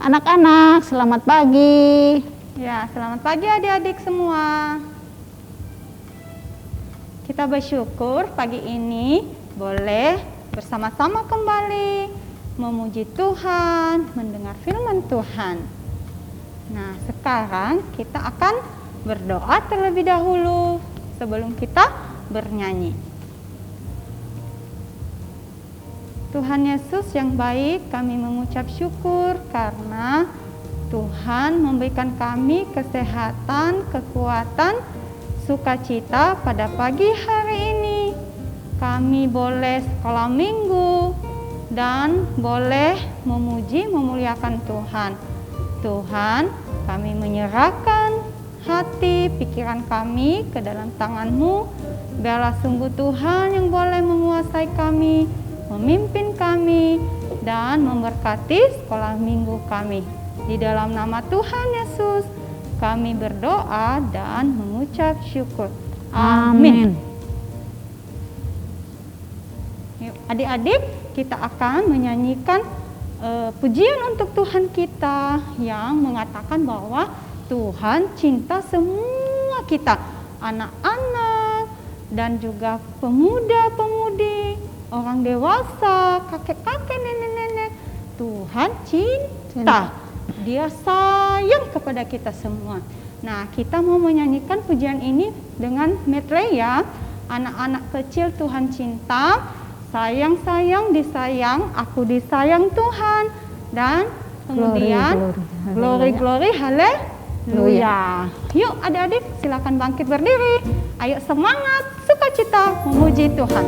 Anak-anak, selamat pagi. Ya, selamat pagi adik-adik semua. Kita bersyukur pagi ini boleh bersama-sama kembali memuji Tuhan, mendengar firman Tuhan. Nah, sekarang kita akan berdoa terlebih dahulu sebelum kita bernyanyi. Tuhan Yesus yang baik, kami mengucap syukur karena Tuhan memberikan kami kesehatan, kekuatan, sukacita pada pagi hari ini. Kami boleh sekolah minggu dan boleh memuji, memuliakan Tuhan. Tuhan, kami menyerahkan hati, pikiran kami ke dalam tangan-Mu. Biarlah sungguh Tuhan yang boleh menguasai kami, memimpin kami, dan memberkati sekolah minggu kami. Di dalam nama Tuhan Yesus, kami berdoa dan mengucap syukur. Amin. Yuk, adik-adik, kita akan menyanyikan pujian untuk Tuhan kita yang mengatakan bahwa Tuhan cinta semua kita, anak-anak dan juga pemuda-pemudi, orang dewasa, kakek-kakek, nenek-nenek. Tuhan cinta. Dia sayang kepada kita semua. Nah, kita mau menyanyikan pujian ini dengan medley ya. Anak-anak kecil Tuhan cinta, sayang-sayang disayang, aku disayang Tuhan. Dan kemudian glory haleluya. Yuk adik-adik, silakan bangkit berdiri. Ayo semangat, sukacita memuji Tuhan.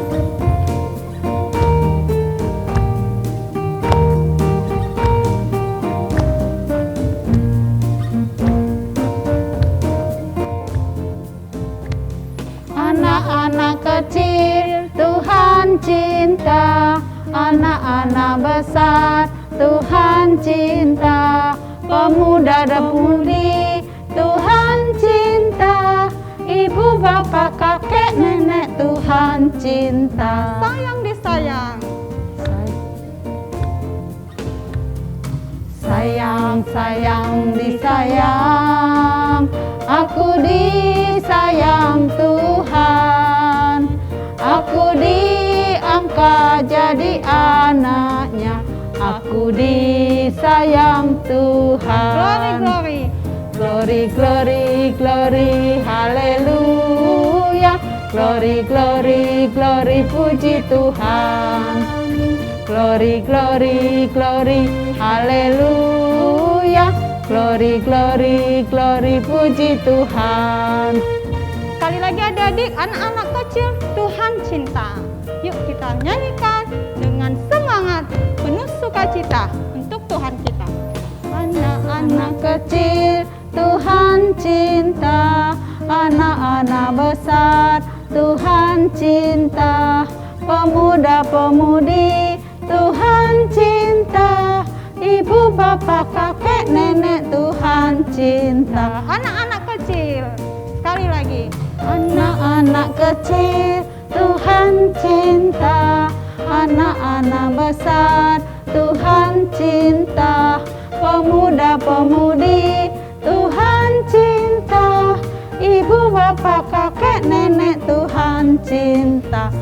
Anak-anak kecil Tuhan cinta, anak-anak besar Tuhan cinta, pemuda dan pemudi Tuhan cinta, ibu bapak kakek nenek Tuhan cinta. Sayang disayang, sayang disayang, aku disayang Tuhan, aku diangkat jadi anaknya, aku disayang Tuhan. Glory, haleluya. Glory, puji Tuhan. Glory, haleluya. Glory, puji Tuhan. Sekali lagi adik-adik, anak-anak kecil Tuhan cinta. Yuk kita nyanyikan dengan semangat, penuh sukacita untuk Tuhan kita. Anak-anak kecil Tuhan cinta, anak-anak besar Tuhan cinta, pemuda-pemudi Tuhan cinta, ibu bapak kakek nenek Tuhan cinta. Anak-anak kecil, sekali lagi. Anak-anak kecil Tuhan cinta, anak-anak besar Tuhan cinta, pemuda-pemudi Tuhan cinta, ibu bapak kakek nenek Tuhan cinta.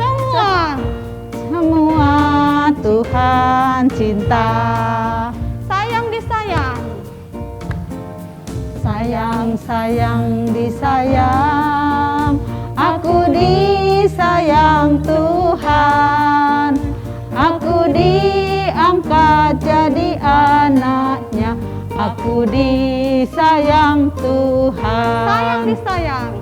Semua Tuhan cinta. Sayang disayang, sayang disayang, aku disayang Tuhan, aku diangkat jadi anaknya, aku disayang Tuhan. sayang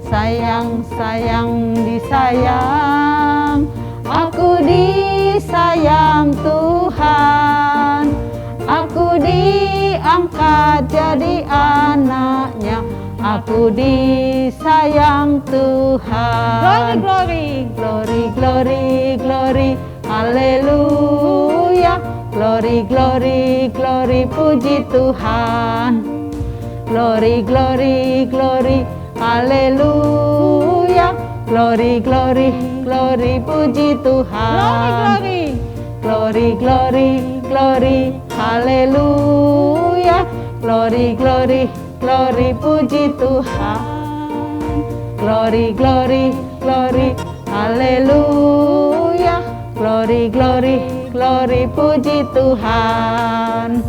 disayang, sayang disayang, aku disayang Tuhan, aku diangkat jadi anaknya, aku disayang Tuhan. Glory, haleluya. Glory, puji Tuhan. Glory, haleluya. Glory, puji Tuhan. glory, Glory, haleluya. Glory, glory, glory, puji Tuhan. Glory, glory, glory, haleluya. Glory, glory, glory, puji Tuhan.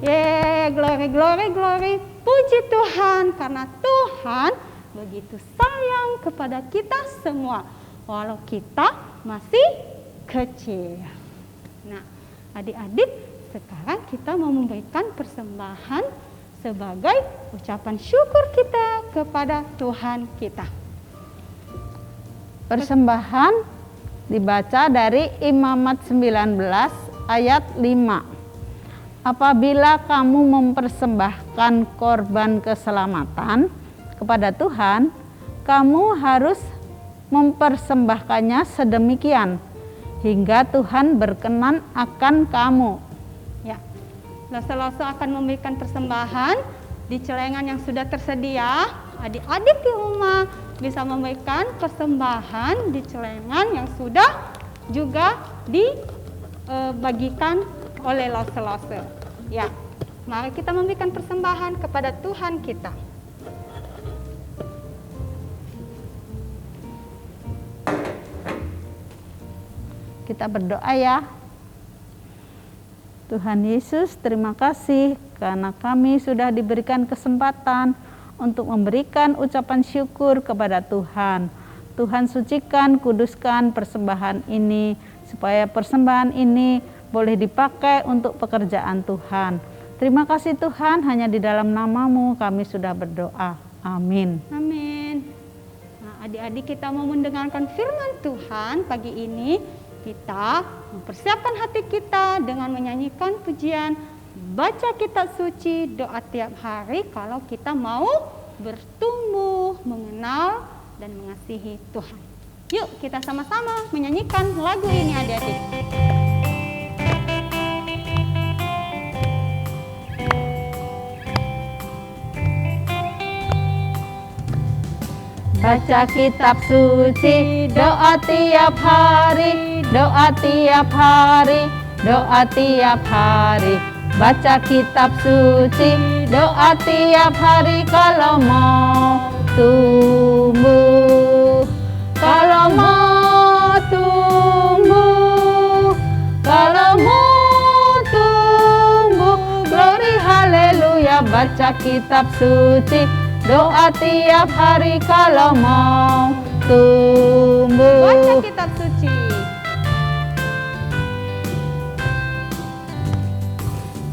Yeay, glory, glory, glory, puji Tuhan. Karena Tuhan begitu sayang kepada kita semua, walau kita masih kecil. Nah, adik-adik, sekarang kita mau memberikan persembahan sebagai ucapan syukur kita kepada Tuhan kita. Persembahan dibaca dari Imamat 19 ayat 5. Apabila kamu mempersembahkan korban keselamatan kepada Tuhan, kamu harus mempersembahkannya sedemikian hingga Tuhan berkenan akan kamu. Ya, Lose-Lose akan memberikan persembahan di celengan yang sudah tersedia. Adik-adik di rumah bisa memberikan persembahan di celengan yang sudah juga dibagikan oleh Lose-Lose. Ya, mari kita memberikan persembahan kepada Tuhan kita. Kita berdoa ya. Tuhan Yesus, terima kasih karena kami sudah diberikan kesempatan untuk memberikan ucapan syukur kepada Tuhan. Tuhan sucikan, kuduskan persembahan ini, supaya persembahan ini boleh dipakai untuk pekerjaan Tuhan. Terima kasih Tuhan, hanya di dalam nama-Mu kami sudah berdoa. Amin. Amin. Nah, adik-adik, kita mau mendengarkan firman Tuhan pagi ini. Kita mempersiapkan hati kita dengan menyanyikan pujian, baca kitab suci, doa tiap hari kalau kita mau bertumbuh, mengenal dan mengasihi Tuhan. Yuk kita sama-sama menyanyikan lagu ini adik-adik. Baca kitab suci, doa tiap hari, doa tiap hari, doa tiap hari. Baca kitab suci, doa tiap hari kalau mau tumbuh. Kalau mau tumbuh, kalau mau tumbuh. Glory haleluya, baca kitab suci. Doa tiap hari kalau mau tumbuh. Baca kitab suci.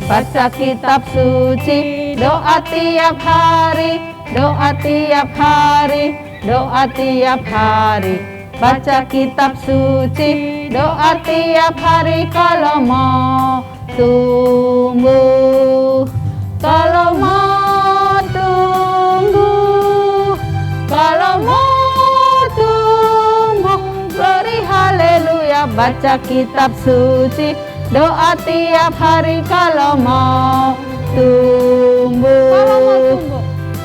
Baca kitab suci, doa tiap hari, doa tiap hari, doa tiap hari. Baca kitab suci, doa tiap hari kalau mau tumbuh. Kalau mau tumbuh, kalau mau tumbuh. Glory haleluya, baca kitab suci, doa tiap hari kalau mau tumbuh.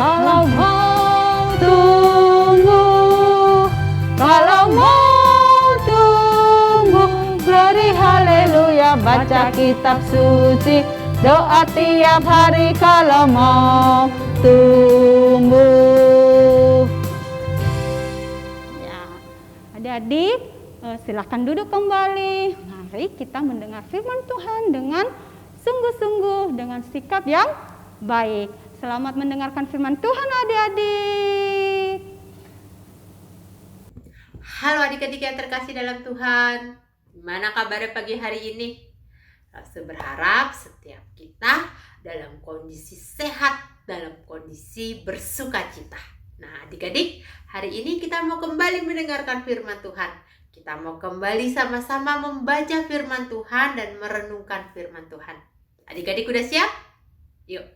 Kalau mau tumbuh, kalau mau tumbuh. Glory haleluya, baca kitab suci, doa tiap hari kalau mau tumbuh. Ya, adik-adik, silakan duduk kembali. Mari kita mendengar firman Tuhan dengan sungguh-sungguh, dengan sikap yang baik. Selamat mendengarkan firman Tuhan adik-adik. Halo adik-adik yang terkasih dalam Tuhan. Gimana kabarnya pagi hari ini? Saya berharap setiap kita dalam kondisi sehat, dalam kondisi bersukacita. Nah adik-adik, hari ini kita mau kembali mendengarkan firman Tuhan. Kita mau kembali sama-sama membaca firman Tuhan dan merenungkan firman Tuhan. Adik-adik udah siap? Yuk.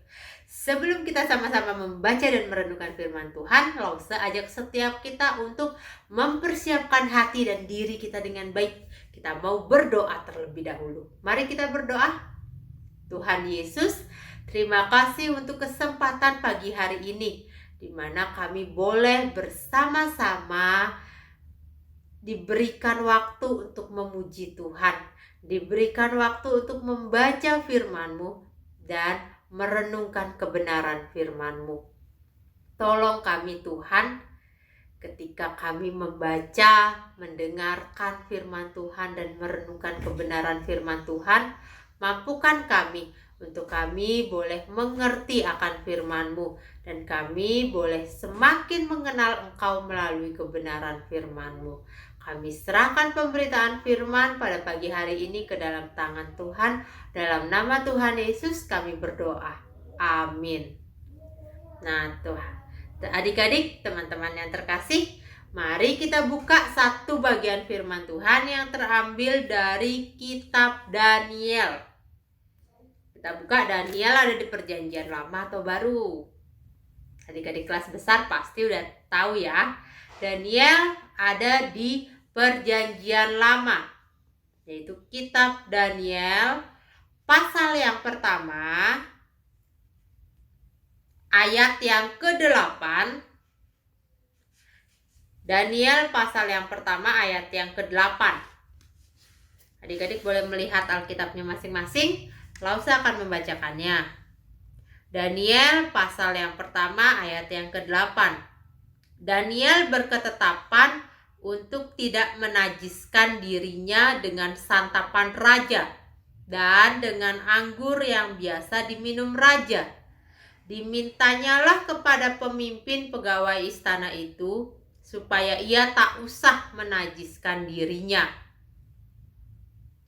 Sebelum kita sama-sama membaca dan merenungkan firman Tuhan, Lause ajak setiap kita untuk mempersiapkan hati dan diri kita dengan baik. Kita mau berdoa terlebih dahulu. Mari kita berdoa. Tuhan Yesus, terima kasih untuk kesempatan pagi hari ini, di mana kami boleh bersama-sama diberikan waktu untuk memuji Tuhan, diberikan waktu untuk membaca firman-Mu, dan merenungkan kebenaran firman-Mu. Tolong kami Tuhan, ketika kami membaca, mendengarkan firman Tuhan dan merenungkan kebenaran firman Tuhan, mampukan kami untuk kami boleh mengerti akan firman-Mu dan kami boleh semakin mengenal Engkau melalui kebenaran firman-Mu. Kami serahkan pemberitaan firman pada pagi hari ini ke dalam tangan Tuhan. Dalam nama Tuhan Yesus kami berdoa. Amin. Nah Tuhan, adik-adik, teman-teman yang terkasih, mari kita buka satu bagian firman Tuhan yang terambil dari kitab Daniel. Kita buka Daniel, ada di Perjanjian Lama atau Baru. Adik-adik kelas besar pasti udah tahu ya. Daniel ada di Perjanjian Lama, yaitu kitab Daniel pasal yang pertama ayat yang ke-8. Daniel pasal yang pertama ayat yang ke-8. Adik-adik boleh melihat Alkitabnya masing-masing. Lausa akan membacakannya. Daniel pasal yang pertama ayat yang ke-8. Daniel berketetapan untuk tidak menajiskan dirinya dengan santapan raja dan dengan anggur yang biasa diminum raja. Dimintanyalah kepada pemimpin pegawai istana itu supaya ia tak usah menajiskan dirinya.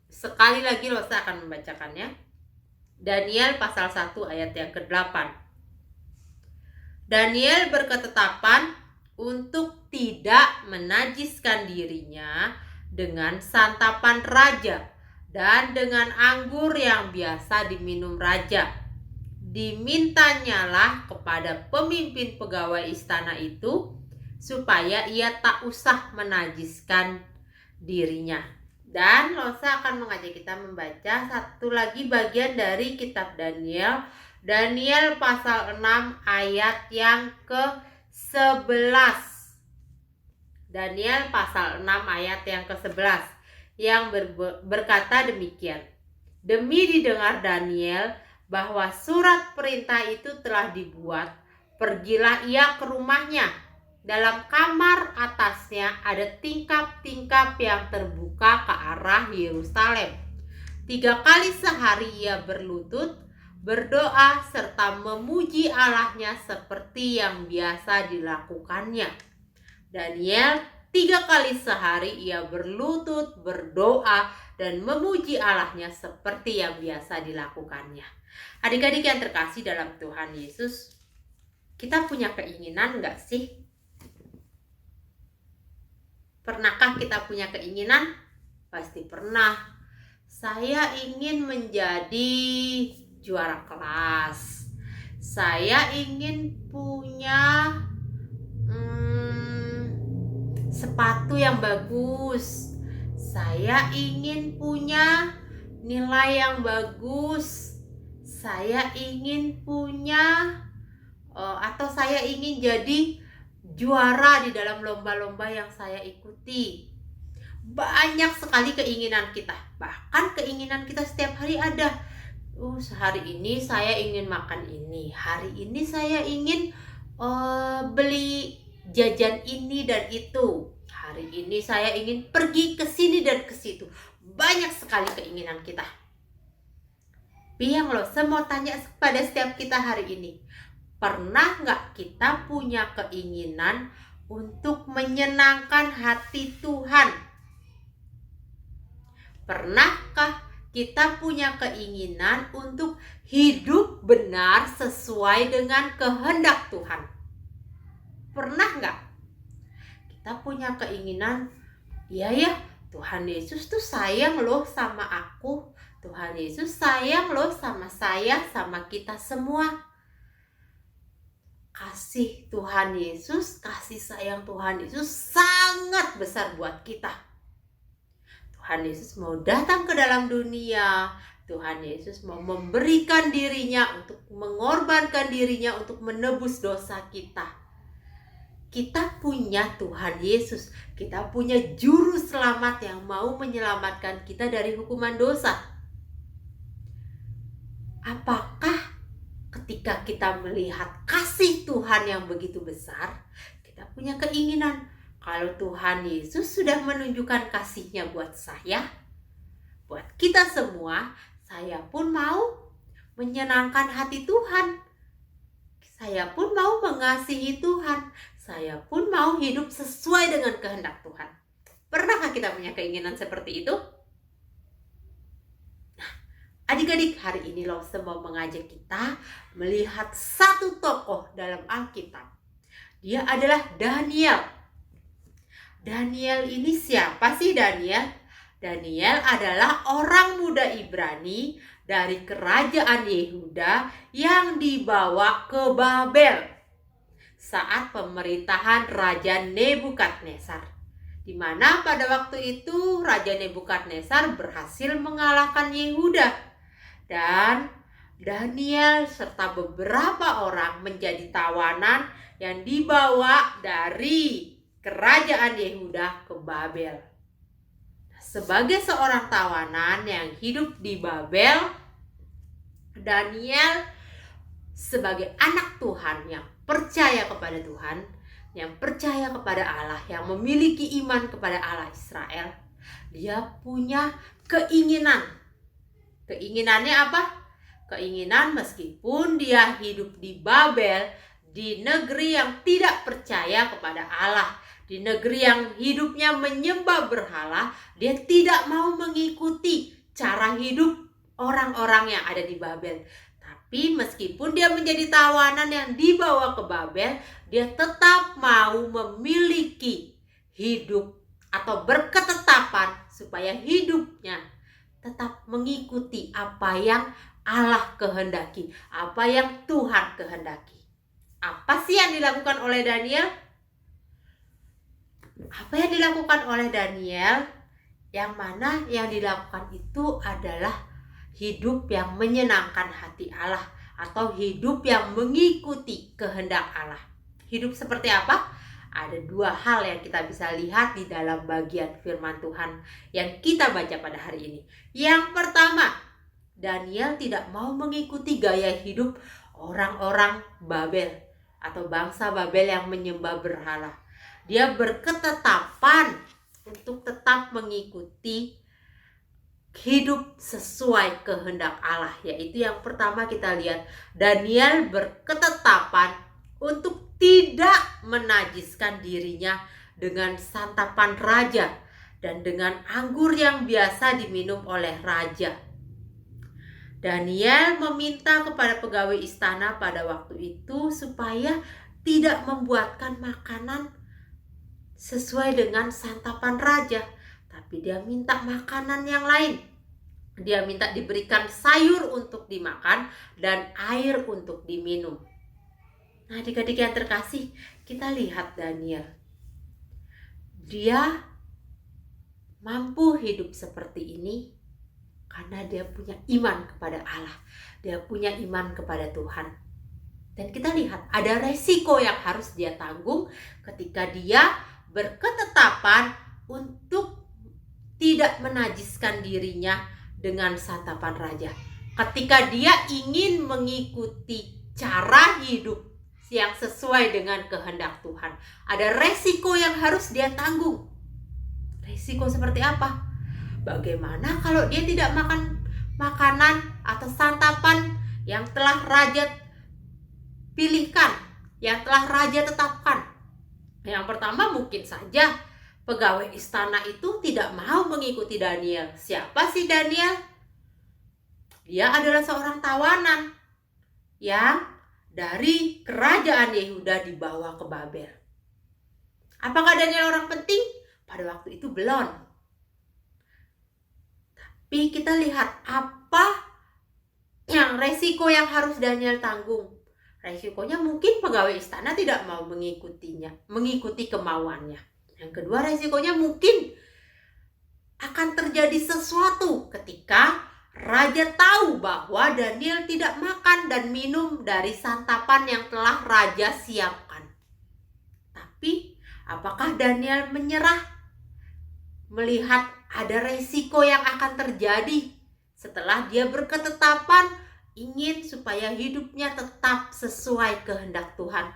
Sekali lagi Losa akan membacakannya. Daniel pasal 1 ayat yang ke-8. Daniel berketetapan untuk tidak menajiskan dirinya dengan santapan raja dan dengan anggur yang biasa diminum raja. Dimintanyalah kepada pemimpin pegawai istana itu supaya ia tak usah menajiskan dirinya. Dan Losa akan mengajak kita membaca satu lagi bagian dari kitab Daniel. Daniel pasal 6 ayat yang ke-11. Daniel pasal 6 ayat yang ke-11 yang berkata demikian. Demi didengar Daniel bahwa surat perintah itu telah dibuat, pergilah ia ke rumahnya. Dalam kamar atasnya ada tingkap-tingkap yang terbuka ke arah Yerusalem. 3 kali sehari ia berlutut, berdoa serta memuji Allahnya seperti yang biasa dilakukannya. Daniel 3 kali sehari ia berlutut, berdoa dan memuji Allahnya seperti yang biasa dilakukannya. Adik-adik yang terkasih dalam Tuhan Yesus, kita punya keinginan enggak sih? Pernahkah kita punya keinginan? Pasti pernah. Saya ingin menjadi juara kelas. Saya ingin punya sepatu yang bagus. Saya ingin punya nilai yang bagus. Saya ingin punya atau saya ingin jadi juara di dalam lomba-lomba yang saya ikuti. Banyak sekali keinginan kita. Bahkan keinginan kita setiap hari ada. Sehari ini saya ingin makan ini. Hari ini saya ingin beli jajan ini dan itu. Hari ini saya ingin pergi ke sini dan ke situ. Banyak sekali keinginan kita. Biang loh, saya mau tanya pada setiap kita hari ini. Pernah nggak kita punya keinginan untuk menyenangkan hati Tuhan? Pernahkah kita punya keinginan untuk hidup benar sesuai dengan kehendak Tuhan? Pernah nggak? Kita punya keinginan, ya Tuhan Yesus tuh sayang loh sama aku. Tuhan Yesus sayang loh sama saya, sama kita semua. Kasih Tuhan Yesus, kasih sayang Tuhan Yesus sangat besar buat kita. Tuhan Yesus mau datang ke dalam dunia. Tuhan Yesus mau memberikan dirinya untuk mengorbankan dirinya untuk menebus dosa kita. Kita punya Tuhan Yesus. Kita punya juru selamat yang mau menyelamatkan kita dari hukuman dosa. Apakah ketika kita melihat kasih Tuhan yang begitu besar, kita punya keinginan, kalau Tuhan Yesus sudah menunjukkan kasih-Nya buat saya, buat kita semua, saya pun mau menyenangkan hati Tuhan. Saya pun mau mengasihi Tuhan. Saya pun mau hidup sesuai dengan kehendak Tuhan. Pernahkah kita punya keinginan seperti itu? Nah, adik-adik, hari ini Lobster mau mengajak kita melihat satu tokoh dalam Alkitab. Dia adalah Daniel. Daniel ini siapa sih Daniel? Daniel adalah orang muda Ibrani dari kerajaan Yehuda yang dibawa ke Babel saat pemerintahan Raja Nebukadnezar, di mana pada waktu itu Raja Nebukadnezar berhasil mengalahkan Yehuda, dan Daniel serta beberapa orang menjadi tawanan yang dibawa dari kerajaan Yehuda ke Babel. Sebagai seorang tawanan yang hidup di Babel, Daniel sebagai anak Tuhan yang percaya kepada Tuhan, yang percaya kepada Allah, yang memiliki iman kepada Allah Israel, dia punya keinginan. Keinginannya apa? Keinginan meskipun dia hidup di Babel, di negeri yang tidak percaya kepada Allah, di negeri yang hidupnya menyembah berhala, dia tidak mau mengikuti cara hidup orang-orang yang ada di Babel. Tapi meskipun dia menjadi tawanan yang dibawa ke Babel, dia tetap mau memiliki hidup atau berketetapan supaya hidupnya tetap mengikuti apa yang Allah kehendaki, apa yang Tuhan kehendaki. Apa sih yang dilakukan oleh Daniel? Apa yang dilakukan oleh Daniel? Yang mana yang dilakukan itu adalah hidup yang menyenangkan hati Allah, atau hidup yang mengikuti kehendak Allah. Hidup seperti apa? Ada dua hal yang kita bisa lihat di dalam bagian firman Tuhan yang kita baca pada hari ini. Yang pertama, Daniel tidak mau mengikuti gaya hidup orang-orang Babel atau bangsa Babel yang menyembah berhala. Dia berketetapan untuk tetap mengikuti hidup sesuai kehendak Allah. Yaitu yang pertama kita lihat, Daniel berketetapan untuk tidak menajiskan dirinya dengan santapan raja dan dengan anggur yang biasa diminum oleh raja. Daniel meminta kepada pegawai istana pada waktu itu supaya tidak membuatkan makanan sesuai dengan santapan raja, tapi dia minta makanan yang lain. Dia minta diberikan sayur untuk dimakan dan air untuk diminum. Nah, adik-adik yang terkasih, kita lihat Daniel. Dia mampu hidup seperti ini karena dia punya iman kepada Allah. Dia punya iman kepada Tuhan. Dan kita lihat ada resiko yang harus dia tanggung ketika dia berketetapan untuk tidak menajiskan dirinya dengan santapan raja. Ketika dia ingin mengikuti cara hidup yang sesuai dengan kehendak Tuhan, ada resiko yang harus dia tanggung. Resiko seperti apa? Bagaimana kalau dia tidak makan makanan atau santapan yang telah raja pilihkan, yang telah raja tetapkan? Yang pertama, mungkin saja pegawai istana itu tidak mau mengikuti Daniel. Siapa sih Daniel? Dia adalah seorang tawanan yang dari kerajaan Yehuda dibawa ke Babel. Apakah Daniel orang penting? Pada waktu itu belum. Tapi kita lihat apa yang resiko yang harus Daniel tanggung. Resikonya mungkin pegawai istana tidak mau mengikutinya, mengikuti kemauannya. Yang kedua, resikonya mungkin akan terjadi sesuatu ketika raja tahu bahwa Daniel tidak makan dan minum dari santapan yang telah raja siapkan. Tapi apakah Daniel menyerah melihat ada resiko yang akan terjadi setelah dia berketetapan ingin supaya hidupnya tetap sesuai kehendak Tuhan.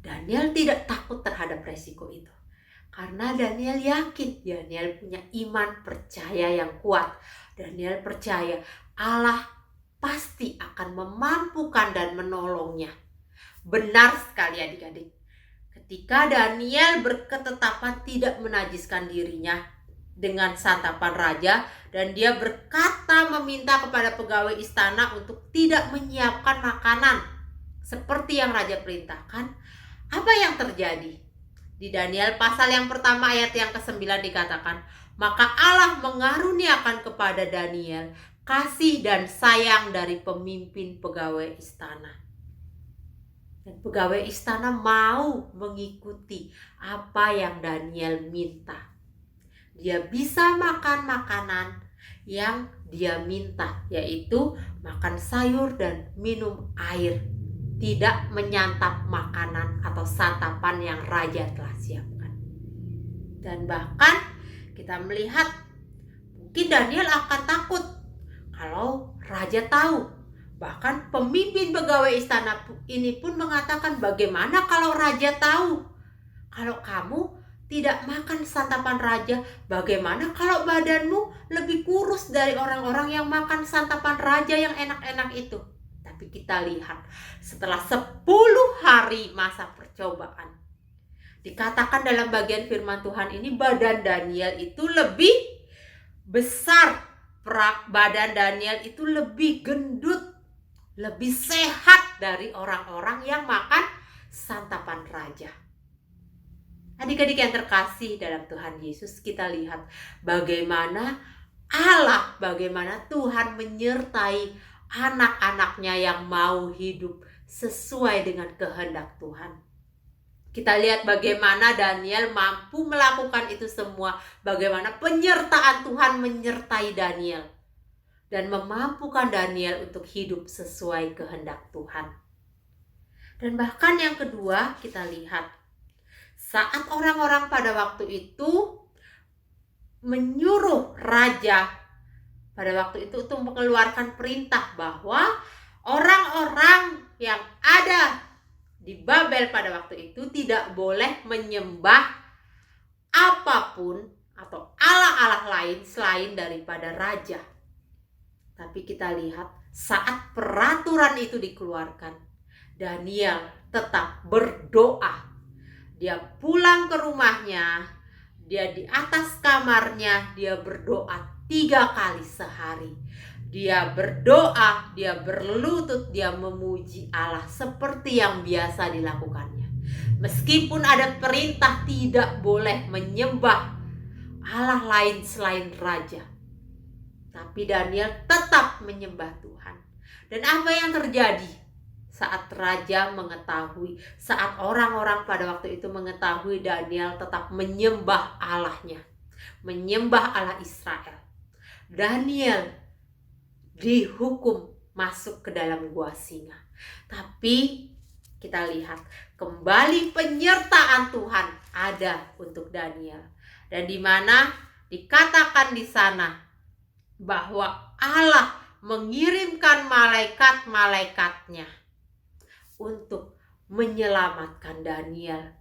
Daniel tidak takut terhadap resiko itu. Karena Daniel yakin, Daniel punya iman percaya yang kuat. Daniel percaya Allah pasti akan memampukan dan menolongnya. Benar sekali adik-adik. Ketika Daniel berketetapan tidak menajiskan dirinya dengan santapan raja, dan dia berkata meminta kepada pegawai istana untuk tidak menyiapkan makanan seperti yang raja perintahkan, apa yang terjadi? Di Daniel pasal yang pertama ayat yang ke-9 dikatakan, maka Allah mengaruniakan kepada Daniel kasih dan sayang dari pemimpin pegawai istana. Dan pegawai istana mau mengikuti apa yang Daniel minta. Dia bisa makan makanan yang dia minta, yaitu makan sayur dan minum air. Tidak menyantap makanan atau santapan yang raja telah siapkan. Dan bahkan kita melihat mungkin Daniel akan takut kalau raja tahu. Bahkan pemimpin pegawai istana ini pun mengatakan, bagaimana kalau raja tahu? Kalau kamu tidak makan santapan raja, bagaimana kalau badanmu lebih kurus dari orang-orang yang makan santapan raja yang enak-enak itu? Tapi kita lihat setelah 10 hari masa percobaan, dikatakan dalam bagian firman Tuhan ini badan Daniel itu lebih besar, badan Daniel itu lebih gendut, lebih sehat dari orang-orang yang makan santapan raja. Adik-adik yang terkasih dalam Tuhan Yesus, kita lihat bagaimana Allah, bagaimana Tuhan menyertai anak-anaknya yang mau hidup sesuai dengan kehendak Tuhan. Kita lihat bagaimana Daniel mampu melakukan itu semua, bagaimana penyertaan Tuhan menyertai Daniel dan memampukan Daniel untuk hidup sesuai kehendak Tuhan. Dan bahkan yang kedua, kita lihat saat orang-orang pada waktu itu menyuruh raja pada waktu itu untuk mengeluarkan perintah bahwa orang-orang yang ada di Babel pada waktu itu tidak boleh menyembah apapun atau allah-allah lain selain daripada raja. Tapi kita lihat saat peraturan itu dikeluarkan, Daniel tetap berdoa. Dia pulang ke rumahnya, dia di atas kamarnya, dia berdoa 3 kali sehari. Dia berdoa, dia berlutut, dia memuji Allah seperti yang biasa dilakukannya. Meskipun ada perintah tidak boleh menyembah Allah lain selain raja, tapi Daniel tetap menyembah Tuhan. Dan apa yang terjadi saat raja mengetahui, saat orang-orang pada waktu itu mengetahui Daniel tetap menyembah Allahnya, menyembah Allah Israel, Daniel dihukum masuk ke dalam gua singa. Tapi kita lihat kembali penyertaan Tuhan ada untuk Daniel. Dan di mana dikatakan di sana bahwa Allah mengirimkan malaikat-malaikatnya untuk menyelamatkan Daniel,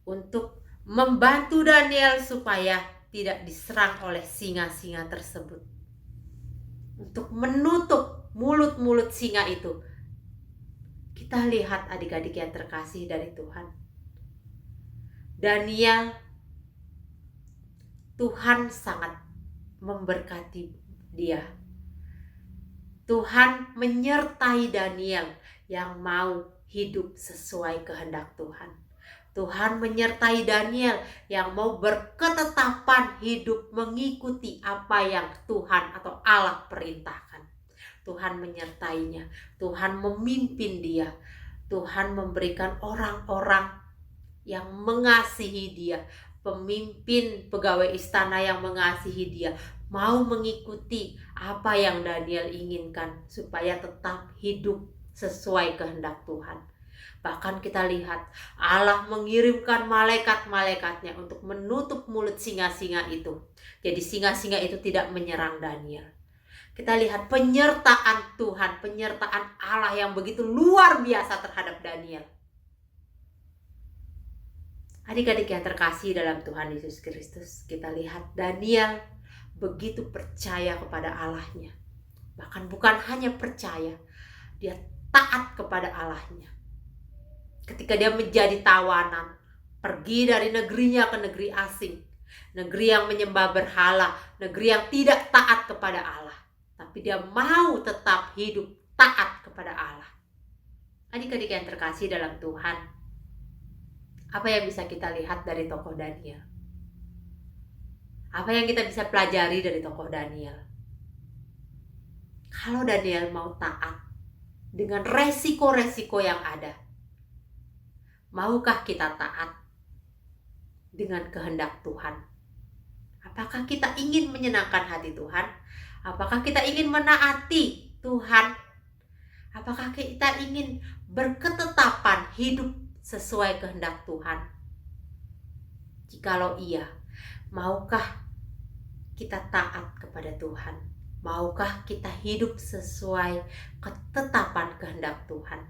untuk membantu Daniel supaya tidak diserang oleh singa-singa tersebut, untuk menutup mulut-mulut singa itu. Kita lihat adik-adik yang terkasih dari Tuhan, Daniel, Tuhan sangat memberkati dia. Tuhan menyertai Daniel yang mau hidup sesuai kehendak Tuhan. Tuhan menyertai Daniel yang mau berketetapan hidup mengikuti apa yang Tuhan atau Allah perintahkan. Tuhan menyertainya, Tuhan memimpin dia, Tuhan memberikan orang-orang yang mengasihi dia, pemimpin pegawai istana yang mengasihi dia, mau mengikuti apa yang Daniel inginkan supaya tetap hidup sesuai kehendak Tuhan. Bahkan kita lihat Allah mengirimkan malaikat-malaikatnya untuk menutup mulut singa-singa itu. Jadi singa-singa itu tidak menyerang Daniel. Kita lihat penyertaan Tuhan, penyertaan Allah yang begitu luar biasa terhadap Daniel. Adik-adik yang terkasih dalam Tuhan Yesus Kristus, kita lihat Daniel begitu percaya kepada Allahnya. Bahkan bukan hanya percaya, dia taat kepada Allahnya. Ketika dia menjadi tawanan, pergi dari negerinya ke negeri asing, negeri yang menyembah berhala, negeri yang tidak taat kepada Allah. Tapi dia mau tetap hidup taat kepada Allah. Adik-adik yang terkasih dalam Tuhan, apa yang bisa kita lihat dari tokoh Daniel? Apa yang kita bisa pelajari dari tokoh Daniel? Kalau Daniel mau taat dengan resiko-resiko yang ada, maukah kita taat dengan kehendak Tuhan? Apakah kita ingin menyenangkan hati Tuhan? Apakah kita ingin menaati Tuhan? Apakah kita ingin berketetapan hidup sesuai kehendak Tuhan? Jikalau iya, maukah kita taat kepada Tuhan? Maukah kita hidup sesuai ketetapan kehendak Tuhan?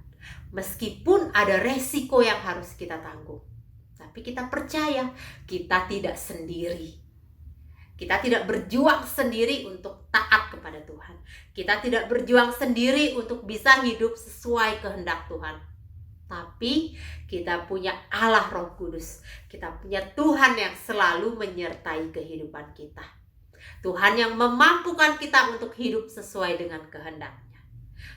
Meskipun ada resiko yang harus kita tanggung, tapi kita percaya kita tidak sendiri. Kita tidak berjuang sendiri untuk taat kepada Tuhan. Kita tidak berjuang sendiri untuk bisa hidup sesuai kehendak Tuhan. Tapi kita punya Allah Roh Kudus. Kita punya Tuhan yang selalu menyertai kehidupan kita. Tuhan yang memampukan kita untuk hidup sesuai dengan kehendaknya.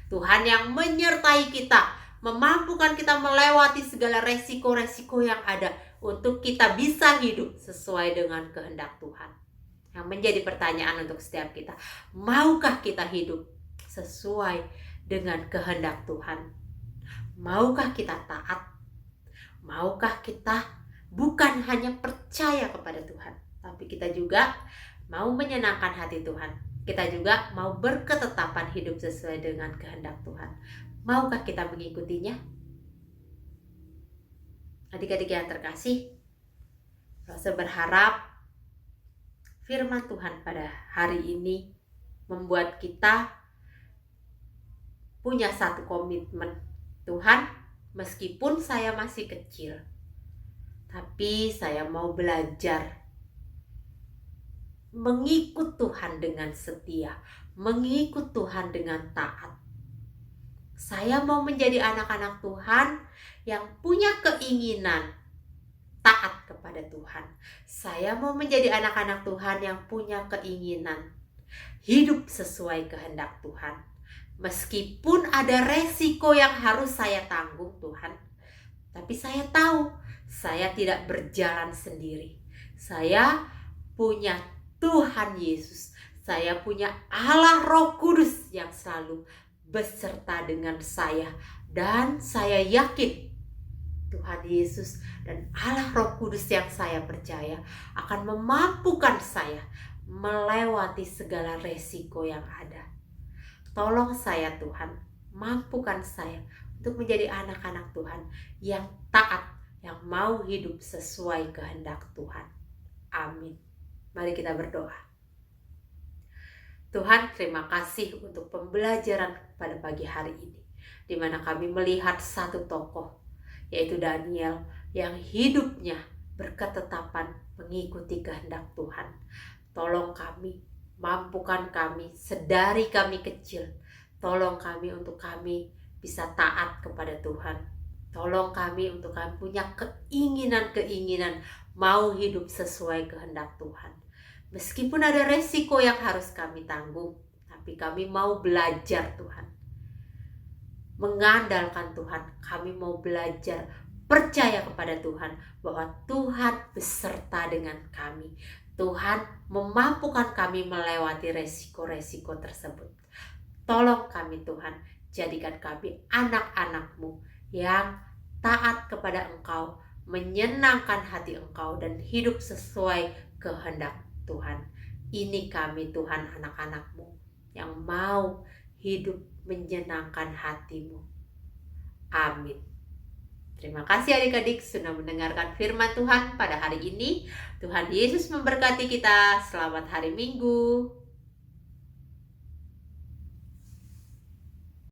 Tuhan yang menyertai kita, memampukan kita melewati segala resiko-resiko yang ada untuk kita bisa hidup sesuai dengan kehendak Tuhan. Yang menjadi pertanyaan untuk setiap kita, maukah kita hidup sesuai dengan kehendak Tuhan? Maukah kita taat? Maukah kita bukan hanya percaya kepada Tuhan, tapi kita juga mau menyenangkan hati Tuhan? Kita juga mau berketetapan hidup sesuai dengan kehendak Tuhan. Maukah kita mengikutinya? Adik-adik yang terkasih, Rose berharap firman Tuhan pada hari ini membuat kita punya satu komitmen. Tuhan, meskipun saya masih kecil, tapi saya mau belajar mengikut Tuhan dengan setia, mengikut Tuhan dengan taat. Saya mau menjadi anak-anak Tuhan yang punya keinginan taat kepada Tuhan. Saya mau menjadi anak-anak Tuhan yang punya keinginan hidup sesuai kehendak Tuhan. Meskipun ada resiko yang harus saya tanggung Tuhan, tapi saya tahu saya tidak berjalan sendiri. Saya punya Tuhan Yesus. Saya punya Allah Roh Kudus yang selalu beserta dengan saya. Dan saya yakin Tuhan Yesus dan Allah Roh Kudus yang saya percaya akan memampukan saya melewati segala resiko yang ada. Tolong saya Tuhan, mampukan saya untuk menjadi anak-anak Tuhan yang taat, yang mau hidup sesuai kehendak Tuhan. Amin. Mari kita berdoa. Tuhan, terima kasih untuk pembelajaran pada pagi hari ini, di mana kami melihat satu tokoh, yaitu Daniel, yang hidupnya berketetapan mengikuti kehendak Tuhan. Tolong kami, mampukan kami sedari kami kecil. Tolong kami untuk kami bisa taat kepada Tuhan. Tolong kami untuk kami punya keinginan-keinginan mau hidup sesuai kehendak Tuhan. Meskipun ada resiko yang harus kami tanggung, tapi kami mau belajar Tuhan. Mengandalkan Tuhan, kami mau belajar percaya kepada Tuhan bahwa Tuhan beserta dengan kami. Tuhan memampukan kami melewati resiko-resiko tersebut. Tolong kami Tuhan, jadikan kami anak-anak-Mu yang taat kepada Engkau, menyenangkan hati Engkau, dan hidup sesuai kehendak Tuhan. Ini kami Tuhan, anak-anak-Mu yang mau hidup menyenangkan hati-Mu. Amin. Terima kasih adik-adik sudah mendengarkan firman Tuhan pada hari ini. Tuhan Yesus memberkati kita. Selamat hari Minggu.